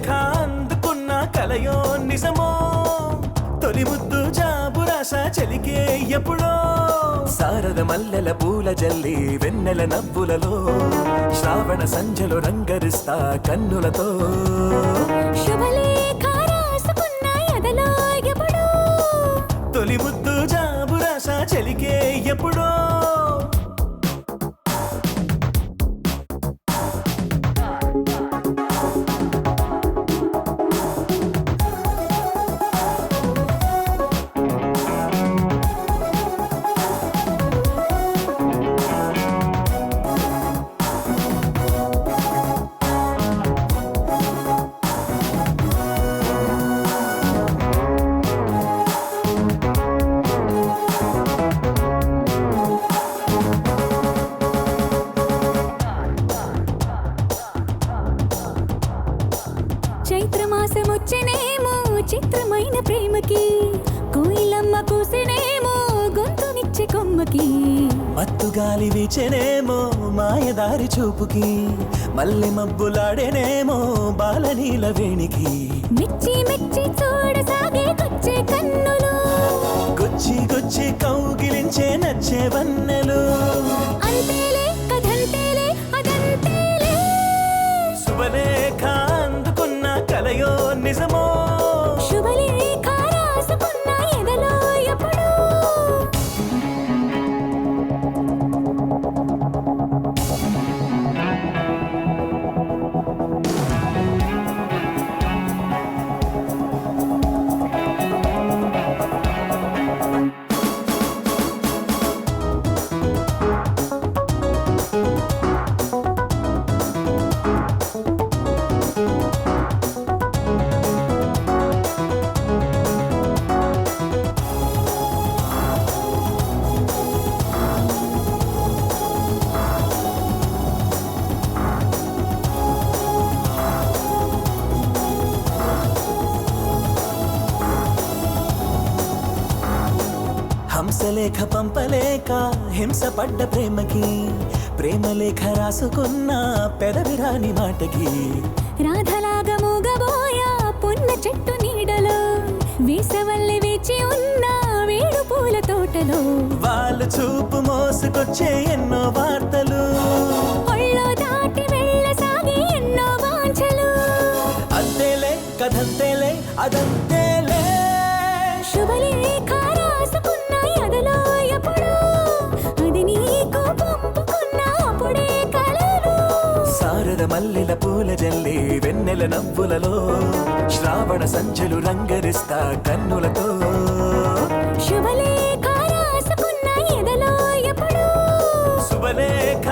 శుభలేఖ అందుకున్న కలయో నిజమో తొలి ముద్దు జాబు రాస చెలికే ఎప్పుడో శారద మల్లెల పూల జల్లి వెన్నెల నవ్వులలో శ్రావణ సంధ్యలో రంగరిస్తా కన్నులతో శుభలేఖ రాసుకున్న ఎదలో ఎప్పుడో తొలి ముద్దు జాబు రాస చెలికే ఎప్పుడో చైత్రమాసమొచ్చెనేమో చిత్రమైన ప్రేమకి కోయిలమ్మ కూసినేమో గొంతునిచ్చే కొమ్మకి మత్తు గాలి వీచెనేమో మాయదారి చూపుకి మల్లె మబ్బులాడేనేమో బాలనీల వేణికి మెచ్చి మెచ్చి చూడసాగే కొచ్చే కన్నులు గుచ్చి గుచ్చి కౌగిలించే నచ్చే వన్నెలు అంతేలే కథంతేలే అదంతేలే శుభలేఖ అందుకున్న కలయో నిజమో శుభలేఖ రాసుకున్న ఎదలో ఎప్పుడో హంసలేఖ పంపలేక హింస పడ్డ ప్రేమకి ప్రేమలేఖ రాసుకున్న పెదవిరాని మాటకి రాధలాగా మూగబోయా పున్న చెట్టు నీడలో వేసవల్లి వేచి ఉన్న వేడు పూల తోటలో వాళ్ళు చూపు మోసుకొచ్చే ఎన్నో వార్తలు ఒళ్ళో దాటి వెళ్ళసాగి ఎన్నో వాంఛలు అంతేలే కథంతేలే అదంతేలే శుభలేఖ రాసుకున్న ఎదలో ఎప్పుడో అది నీకు పంపుకున్న అప్పుడే కలలు శారద మల్లెల పూల జల్లి వెన్నెల నవ్వులలో శ్రావణ సంధ్యలు రంగరిస్తా కన్నులతో శుభలేఖ రాసుకున్న ఎదలో ఎప్పుడో శుభలేఖ